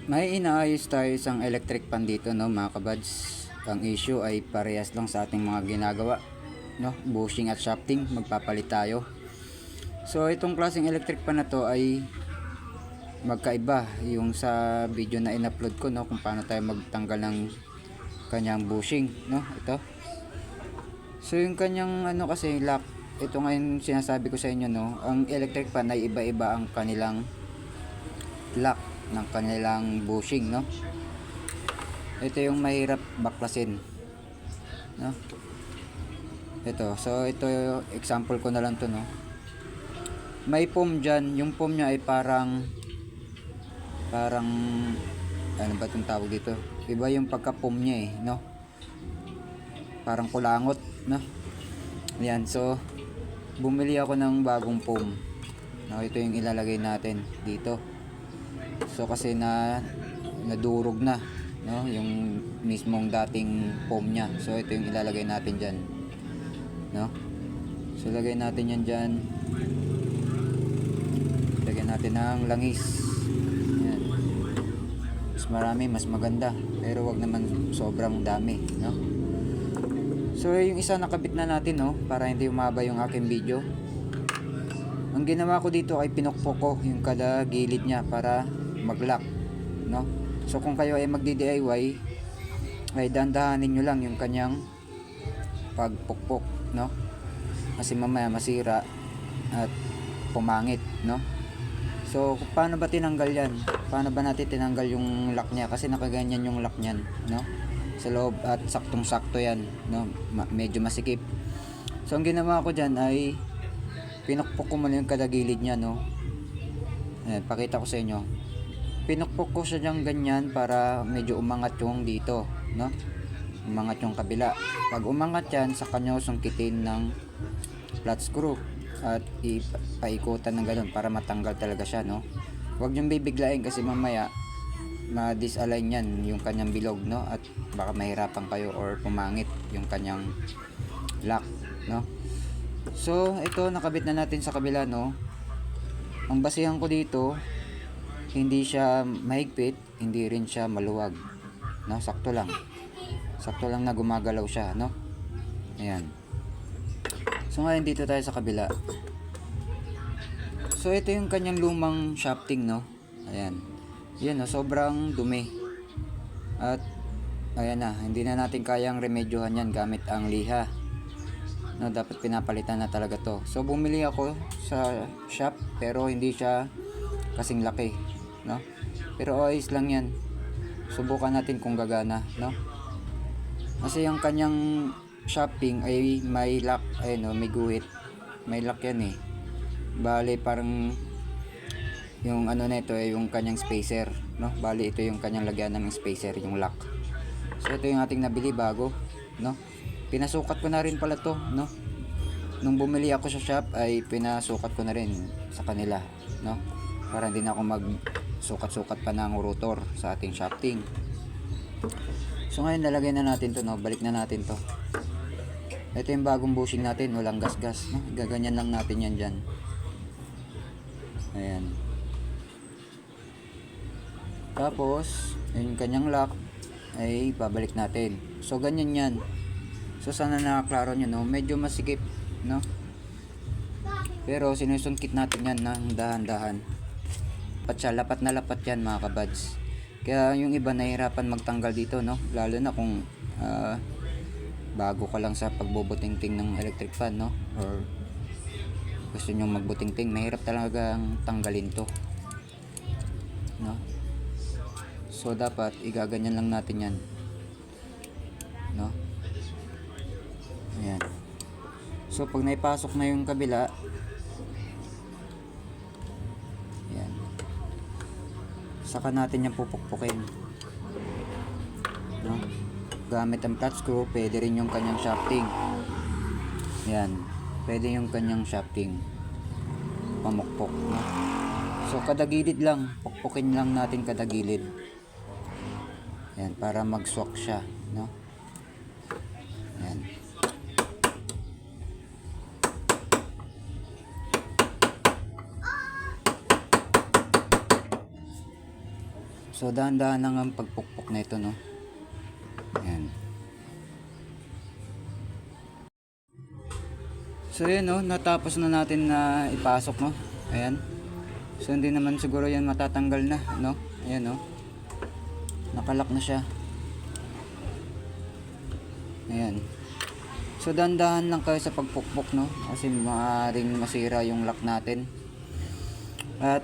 May inaayos tayo isang electric pan dito, no, mga kabads. Ang issue ay parehas lang sa ating mga ginagawa, no, bushing at shafting. Magpapalit tayo. So itong klaseng electric pan na to ay magkaiba yung sa video na in-upload ko, no, kung paano tayo magtanggal ng kanyang bushing, no. Ito, so yung kanyang ano kasi lock, ito ngayon sinasabi ko sa inyo, no, ang electric pan ay iba-iba ang kanilang lock ng kanilang bushing, no. Ito yung mahirap baklasin, no. Ito, so ito example ko na lang to, no. May foam dyan, yung foam nya ay parang ano ba itong tawag dito, iba yung pagka foam nya eh, no, parang kulangot, no. Yan, so bumili ako ng bagong foam, no. Ito yung ilalagay natin dito. So kasi nadurog na, no, yung mismong dating foam nya. So ito yung ilalagay natin dyan, no. So lagay natin yan dyan. Lagyan natin ng langis. Yan. Mas marami, mas maganda. Pero wag naman sobrang dami, no. So yung isa nakabit na natin, no, para hindi umaba yung aking video. Ang ginawa ko dito ay pinukpok ko yung kada gilid nya para mag-lock, no. So kung kayo ay magdi-DIY, ay dandahanin nyo lang yung kanyang pagpukpok, no, kasi mamaya masira at pumangit, no. So paano ba tinanggal yan? Paano ba natin tinanggal yung lock nya? Kasi nakaganyan yung lock nyan, no, sa loob at saktong sakto yan, no. Medyo masikip. So ang ginawa ko dyan ay pinukpok ko muna yung kada gilid nya, no. Ayan, pakita ko sa inyo. Pinukpok ko siya dyan ganyan para medyo umangat yung dito, no, umangat yung kabila. Pag umangat yan, saka nyo sungkitin ng flat screw at ipaikutan ng ganun para matanggal talaga siya, no. Huwag nyo bibiglain kasi mamaya ma-disalign yan yung kanyang bilog, no, at baka mahirapan kayo or pumangit yung kanyang lock, no. So ito nakabit na natin sa kabila, no. Ang basihan ko dito, hindi siya mahigpit, hindi rin siya maluwag, no, sakto lang na gumagalaw siya, no. Ayan. So ngayon dito tayo sa kabila. So ito yung kanyang lumang shafting, no. Ayan, yan, no, sobrang dumi at ayan na, hindi na natin kayang remedyohan yan gamit ang liha, no. Dapat pinapalitan na talaga to. So bumili ako sa shop pero hindi siya kasing laki, no, pero ayos lang yan. Subukan natin kung gagana, no, kasi yung kanyang shafting ay may lock, ay no, may guhit, may lock yan eh. Bali parang yung ano na ito ay yung kanyang spacer, no. Bali ito yung kanyang lagyan ng spacer, yung lock. So ito yung ating nabili bago, no. Pinasukat ko na rin pala to, no. Nung bumili ako sa shop ay pinasukat ko na rin sa kanila, no, para hindi na ako magsukat-sukat pa ng rotor sa ating shafting. So ngayon lalagay na natin to, no. Balik na natin to. Ito yung bagong bushing natin, walang gas-gas, no. Gaganyan lang natin yan dyan. Ayan. Tapos yung kanyang lock ay babalik natin. So ganyan yan. So sana nakaklaro nyo, no. Medyo masikip, no, pero sinusungkit natin yan ng dahan-dahan. Lapat na lapat yan, mga kabads. Kaya yung iba nahihirapan magtanggal dito, no, lalo na kung bago ka lang sa pagbubutingting ng electric fan, no, or gusto nyo magbutingting, mahirap talagang tanggalin to, no. So dapat igaganyan lang natin yan, no. Ayan. So pag naipasok na yung kabila, ayan, saka natin yan pupukpukin, no, gamit ang flat screw. Pwede rin yung kanyang shafting. Ayan, pwede yung kanyang shafting pamukpok, no. So kada gilid lang, pukpukin lang natin kada gilid. Ayan, para mag-swak siya, no. Ayan. So dahan-dahan lang ang pagpukpok na ito, no. Ayan. So yun, no, natapos na natin na ipasok, no. Ayan. So hindi naman siguro yan matatanggal na, no. Ayan, no. Nakalock na siya. Ayan. So dahan-dahan lang kayo sa pagpukpok, no, kasi maaaring masira yung lock natin. At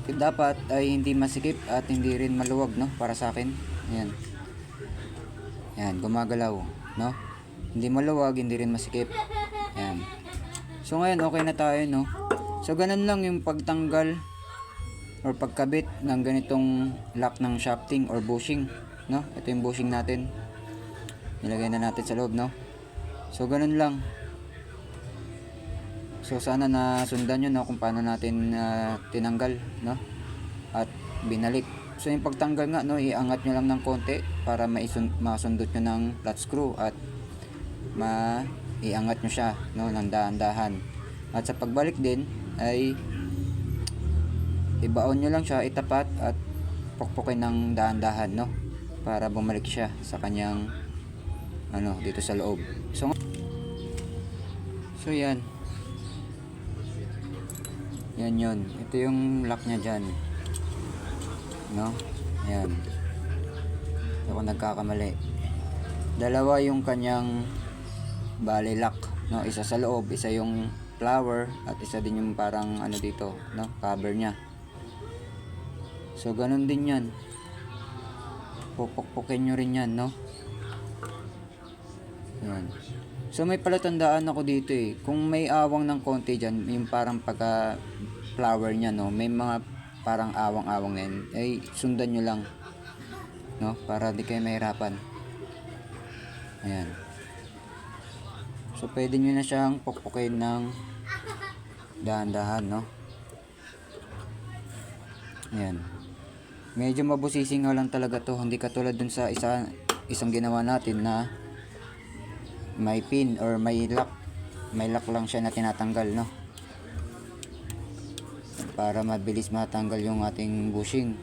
dapat ay hindi masikip at hindi rin maluwag, no, para sa akin. Ayan. Ayan, gumagalaw, no. Hindi maluwag, hindi rin masikip. Ayan. So ngayon okay na tayo, no. So ganun lang yung pagtanggal or pagkabit ng ganitong lock ng shafting or bushing, no. Ito yung bushing natin. Nilagay na natin sa loob, no. So ganun lang. So sana nasundan nyo, no, kung paano natin tinanggal, no, at binalik. So yung pagtanggal nga, no, iangat nyo lang ng konti para masundot nyo ng flat screw at iangat nyo siya, no, ng dahan-dahan. At sa pagbalik din ay ibaon nyo lang siya, itapat at pukpukin ng dahan-dahan, no, para bumalik siya sa kanyang dito sa loob. So yan. Yan yun. Ito yung lock niya dyan, no. Ayan. Ito kung nagkakamali. Dalawa yung kanyang bali lock, no. Isa sa loob, isa yung flower, at isa din yung parang dito, no, cover niya. So ganun din yan. Pupukpukin nyo rin yan, no. Ayan. So may palatandaan ako dito kung may awang ng konti dyan, yung parang pagka flower niya, no, may mga parang awang-awang yan, ay sundan nyo lang, no, para di kayo mahirapan. Ayan. So pwede nyo na siyang pukpukin ng dahan-dahan, no. Ayan. Medyo mabusising lang talaga to, hindi katulad dun sa isang ginawa natin na may pin or may lock. May lock lang siya na tinatanggal, no, para mabilis matanggal yung ating bushing.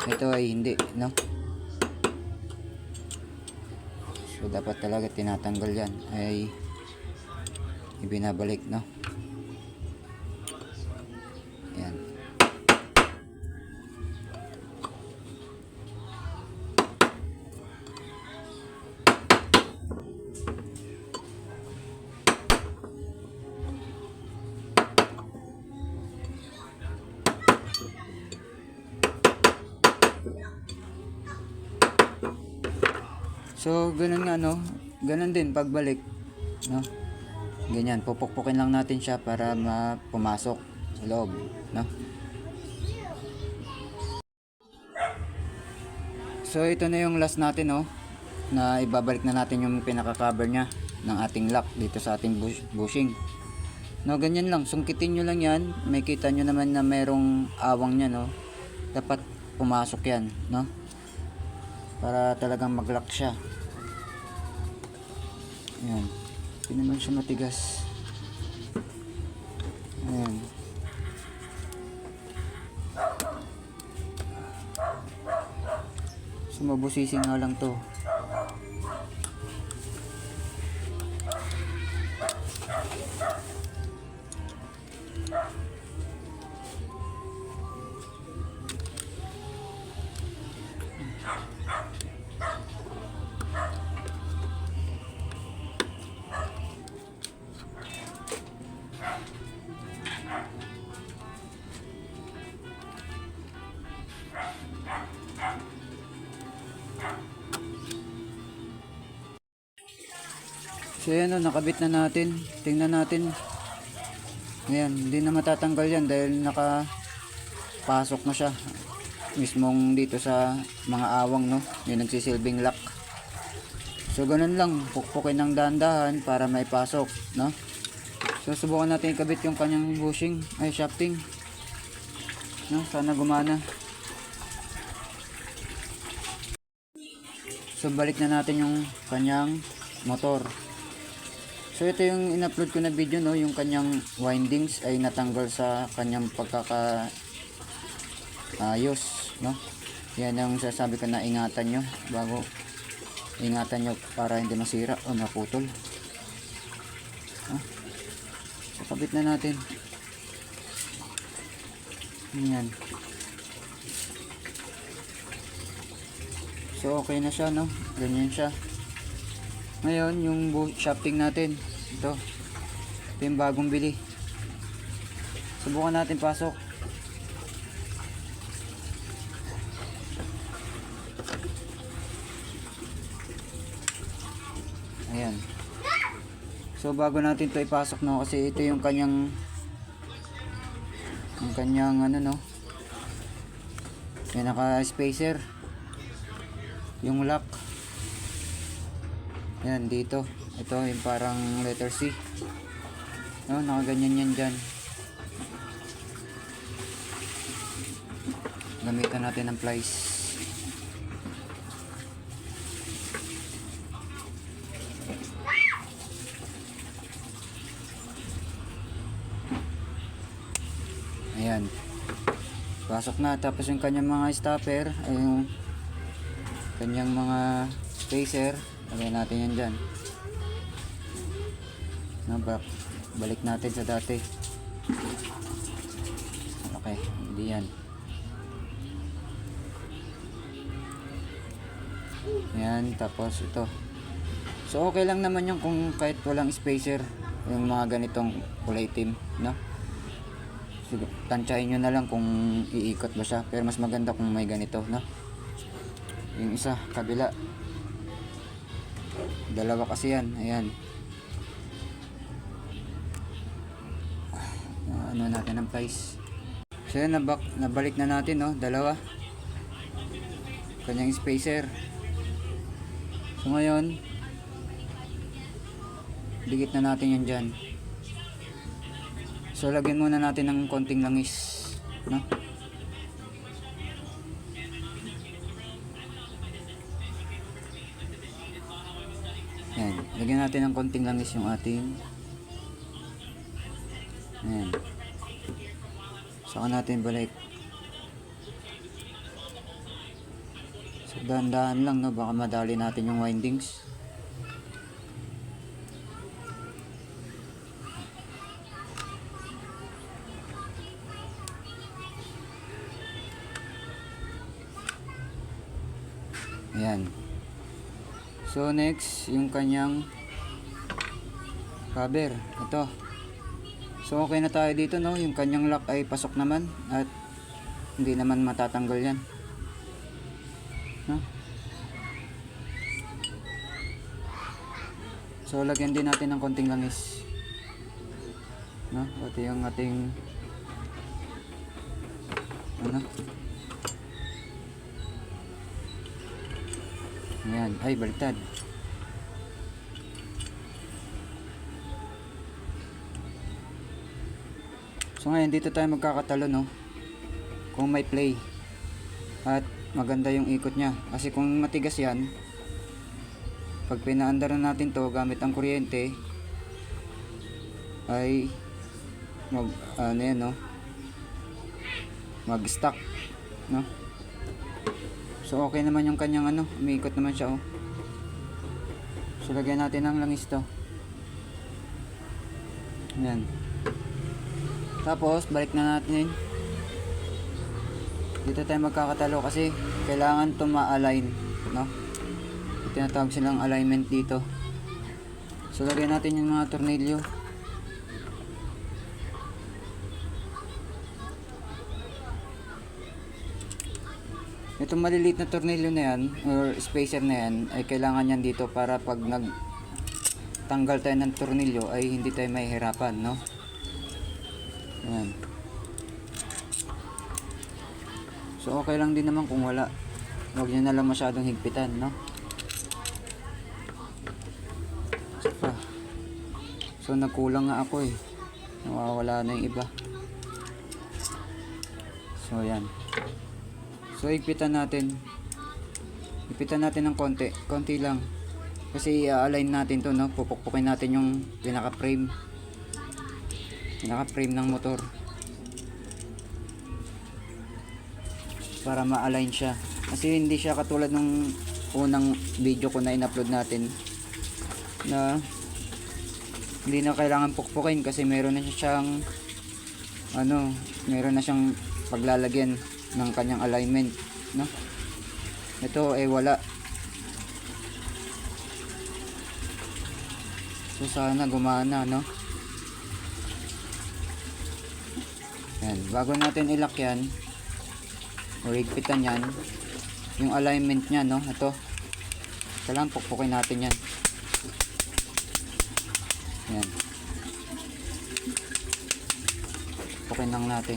Ito ay hindi, no. So dapat talaga tinatanggal yan, ay ibinabalik, no. Ayan. So ganun nga, no, ganun din pagbalik, no. Ganyan, pupukpukin lang natin siya para pumasok sa loob, no. So ito na yung last natin, no, na ibabalik na natin yung pinaka-cover nya ng ating lock dito sa ating bushing, no. Ganyan lang, sungkitin nyo lang yan. May kita nyo naman na merong awang nya, no. Dapat pumasok yan, no, para talagang mag-lock siya. Ayan. Hindi naman siya matigas. Ayan. So mabusising nga lang to. So yan, nakabit na natin. Tingnan natin. Ayan, hindi na matatanggal yan dahil nakapasok na siya mismong dito sa mga awang, no. Yung nagsisilbing lock. So ganun lang, pukpukin ng dahan-dahan para may pasok, no. So subukan natin ikabit yung kanyang bushing, ay shafting, no. Sana gumana. So balik na natin yung kanyang motor. So ito yung in-upload ko na video, no, yung kanyang windings ay natanggal sa kanyang pagkakaayos, no. Yan ang sasabi ko na ingatan nyo bago ingatan nyo para hindi masira o maputol. So kabit na natin. Yan. So okay na siya, no? Ganyan siya. Ngayon yung shafting natin, ito yung bagong bili. Subukan natin pasok. Ayan. So bago natin to ipasok, no, kasi ito yung kanyang ano, no, yung naka spacer, yung lock. Yan dito, ito yung parang letter C, no, nakaganyan yan dyan. Gamitan natin ng plies. Ayan, pasok na. Tapos yung kanyang mga stopper, ay yung kanyang mga spacer, lagay natin yan dyan. Balik natin sa dati. Okay, hindi yan. Yan, tapos ito. So okay lang naman yung kung kahit walang spacer, yung mga ganitong kulay itim, no? So, tansyahin nyo na lang kung iikot ba siya, pero mas maganda kung may ganito, no? Yung isa, kabila. Dalawa kasi yan, ayan. Ano natin ang price. So yan, nabalik na natin, no? Dalawa. Kanyang spacer. So ngayon, dikit na natin yan dyan. So lagyan muna natin ng konting langis, no? Yan, lagyan natin ng konting langis yung ating. Yan. Saka natin balik. So dahan-dahan lang, no, baka madali natin yung windings. Ayan. So next, yung kanyang cover. Ito. So okay na tayo dito, no? Yung kanyang lock ay pasok naman at hindi naman matatanggal yan, no? So lagyan din natin ng konting langis, no? Pati yung ating ano. Ayan, ay baliktad. So ngayon dito tayo magkakatalo, no, kung may play at maganda yung ikot nya, kasi kung matigas yan, pag pinaandaran natin to gamit ang kuryente ay ano yan, no, mag stuck, no. So okay naman yung kanyang ano, umiikot naman siya, oh. So lagyan natin ng langis to. Ayan. Tapos balik na natin. Dito tayo magkakatalo kasi kailangan to ma-align, no? Tinatawag silang alignment dito. So lagyan natin yung mga tornilyo. Itong maliliit na tornilyo na yan or spacer na yan ay kailangan yan dito para pag nagtanggal tayo ng tornilyo ay hindi tayo mahihirapan, no? Ayan. So okay lang din naman kung wala. Huwag nyo na lang masyadong higpitan, no? So nagkulang nga ako, eh. Nawawala na yung iba. So yan. So higpitan natin. Higpitan natin ng konti. Konti lang. Kasi i-align natin to, no? Pupukpukin natin yung pinaka-frame. Pinaka-frame ng motor. Para ma-align siya. Kasi hindi siya katulad nung unang video ko na in-upload natin na hindi na kailangan pukpukin kasi meron na siyang meron na siyang paglalagyan ng kanyang alignment, no? Ito wala. So sana gumana, no? Yan, bago natin ilak yan o higpitan yan, yung alignment nya, no? Ito kailangan pukpukin natin yan. Yan, pukpukin lang natin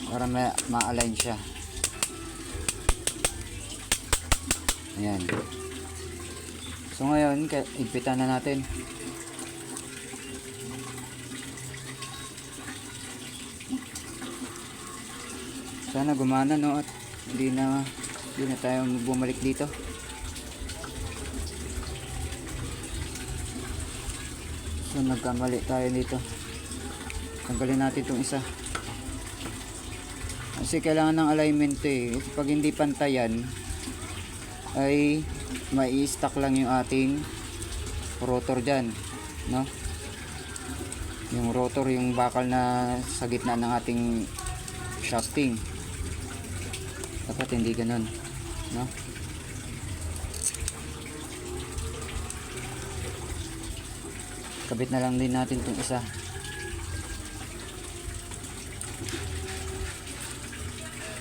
para ma-align siya. Ayan. So ngayon, higpitan na natin. Sana gumana, no? At hindi na tayo bumalik dito. So nagkamali tayo dito. Tanggalin natin itong isa. Kasi kailangan ng alignment Kasi pag hindi pantayan ay mai-stuck lang yung ating rotor dyan, no? Yung rotor, yung bakal na sa gitna ng ating shafting. Dapat hindi ganun, no? Kabit na lang din natin itong isa.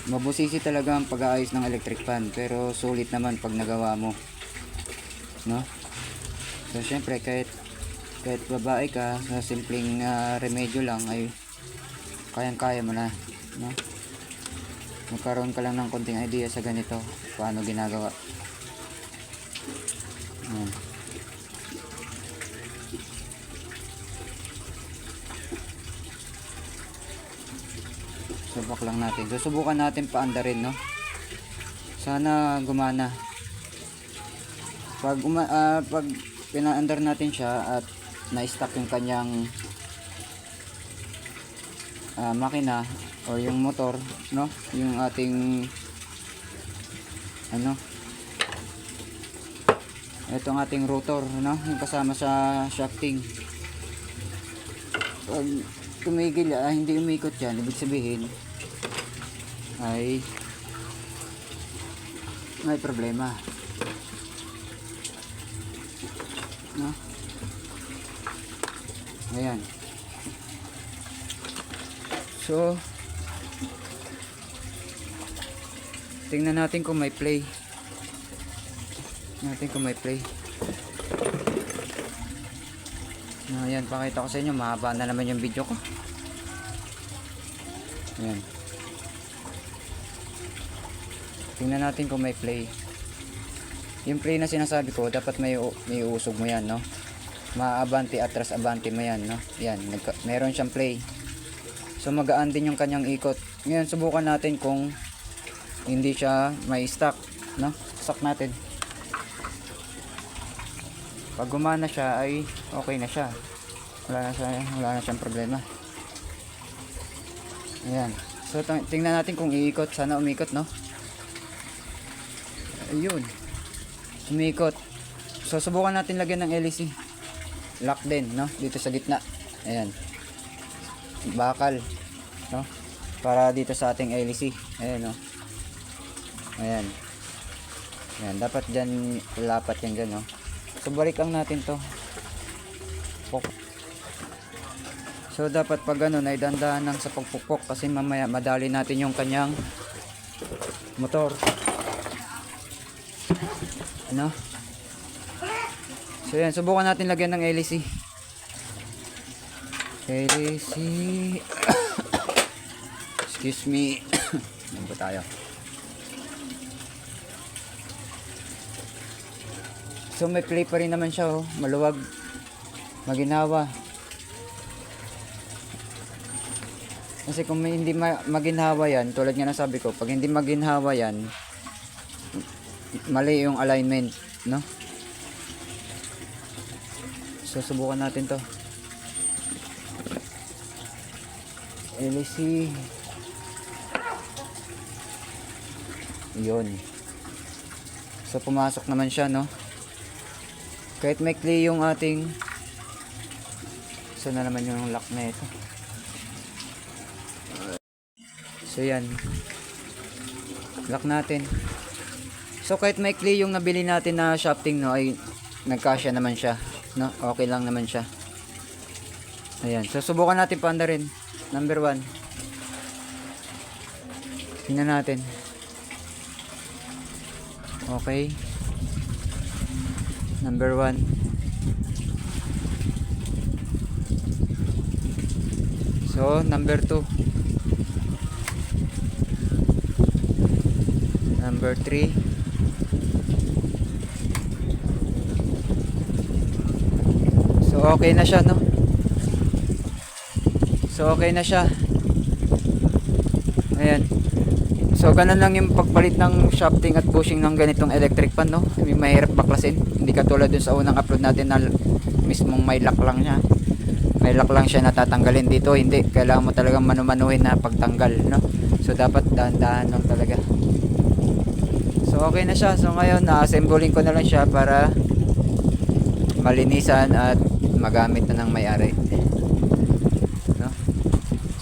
Mabusisi talaga ang pag-aayos ng electric fan, pero sulit naman pag nagawa mo, no? So syempre kahit babae ka, sa simpleng remedyo lang ay kayang-kaya mo na, no? Magkaroon ka lang ng konting idea sa ganito paano ginagawa. Subok lang natin. Susubukan natin paandarin, no? Sana gumana. Pag pinaandar natin siya at na-stuck yung kanyang makina o yung motor, no? Yung ating itong ating rotor, no? Yung kasama sa shafting. Pag tumigil, hindi umikot yan, ibig sabihin ay may problema, no? Ayan. So tingnan natin kung may play. Ayan, pakita ko sa inyo, mahaba na naman yung video ko. Ayan. Tingnan natin kung may play. Yung play na sinasabi ko, dapat may usog mo yan, no? Maabante, atras, abante mo yan, no? Yan, meron siyang play. So magaan din yung kanyang ikot. Ngayon, subukan natin kung hindi siya may stuck, no? Stuck natin. Pag gumana siya ay okay na siya. Wala na siyang problema. Ayan. So tingnan natin kung iikot. Sana umikot, no? Ayun. Umikot. So subukan natin lagyan ng LEC. Lock din, no? Dito sa gitna. Ayan. Bakal, no? Para dito sa ating LEC. Ayan, no? Ayan. Ayan. Dapat dyan, lapat yan dyan, no? So balik lang natin to. So dapat pag ganun ay dandahan lang sa pagpukpok kasi mamaya madali natin yung kanyang motor. Ano? So yan, subukan natin lagyan ng LEC. LEC. Excuse me. Ano ba tayo? So may play pa rin naman siya, oh. Maluwag, maginawa. Kasi kung hindi maginhawa yan, tulad nga ng sabi ko, pag hindi maginhawa yan, mali yung alignment, no? So subukan natin to. LEC. Yun. So pumasok naman siya, no? Kahit maikli yung ating, na naman yung lock na ito. So yan, lock natin. So kahit maikli yung nabili natin na shafting, no, ay nagkasya naman siya, no? Okay lang naman siya. Ayan, so subukan natin paanda rin. Number 1, tingnan natin. Okay, number 1. So number 2, number 3, so okay na siya, no? So okay na siya. Ayan. So ganun lang yung pagpalit ng shafting at bushing ng ganitong electric fan, no? Yung mahirap baklasin. Hindi katulad dun sa unang upload natin na mismong may lock lang siya. May lock lang siya na tatanggalin. Dito hindi. Kailangan mo talagang manumanuhin na pagtanggal, no? So dapat dahan-dahan lang talaga. So okay na siya. So ngayon na-assembling ko na lang siya para malinisan at magamit na ng may-ari.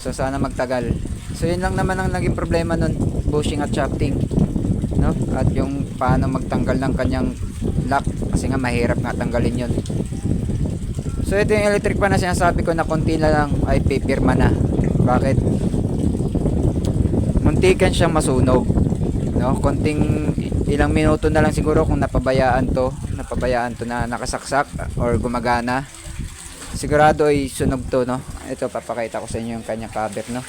So sana magtagal. So yun lang naman ang naging problema nun, bushing at shafting, no? At yung paano magtanggal ng kanyang lock, kasi nga mahirap nga tanggalin yun. So ito yung electric fan na sinasabi ko na konti na lang ay pipirma na. Bakit? Muntikan siyang masunog, no? Konting ilang minuto na lang siguro kung napabayaan to na nakasaksak or gumagana, sigurado ay sunog to, no? Ito papakita ko sa inyo yung kanyang cover, no?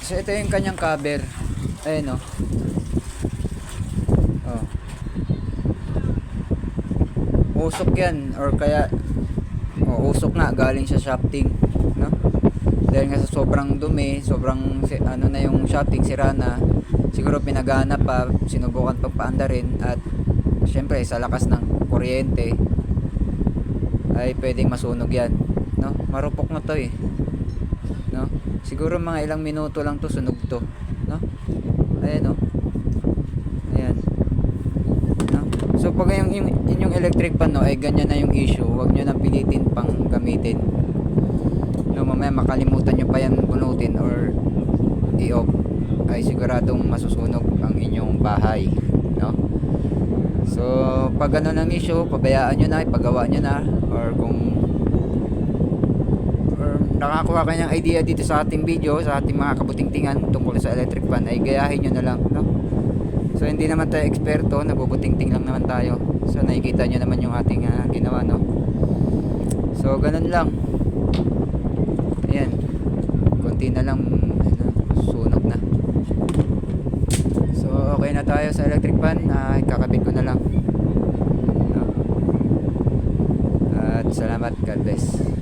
So ito yung kanyang cover. Ayun, no? Oh. Usok yan or kaya usok na galing sa shafting, no? Dahil nga sa sobrang dumi, sobrang ano na yung shafting, sira na. Siguro pinagana pa, sinubukan pagpaanda rin, at syempre sa lakas ng kuryente ay pwedeng masunog yan, no? Marupok na to, no? Siguro mga ilang minuto lang to sunog to, no? Ayan, no? Ayan, no? So pag yung inyong electric pan, no, ay ganyan na yung issue, huwag nyo nang pilitin pang gamitin, no? Mamaya makalimutan nyo pa yan bunutin or i-off, ay siguradong masusunog ang inyong bahay, no? So pag ano ng issue, pabayaan nyo na, ipagawa nyo na, or kung nakakuha ka ng idea dito sa ating video, sa ating mga kabutingtingan tungkol sa electric fan, ay gayahin nyo na lang, no? So hindi naman tayo eksperto, nabubutingting lang naman tayo. So nakikita nyo naman yung ating ginawa, no? So ganun lang. Ayan, konti na lang, sunog na. So okay na tayo sa electric fan, ikakabit ko na lang, no? At salamat, God bless.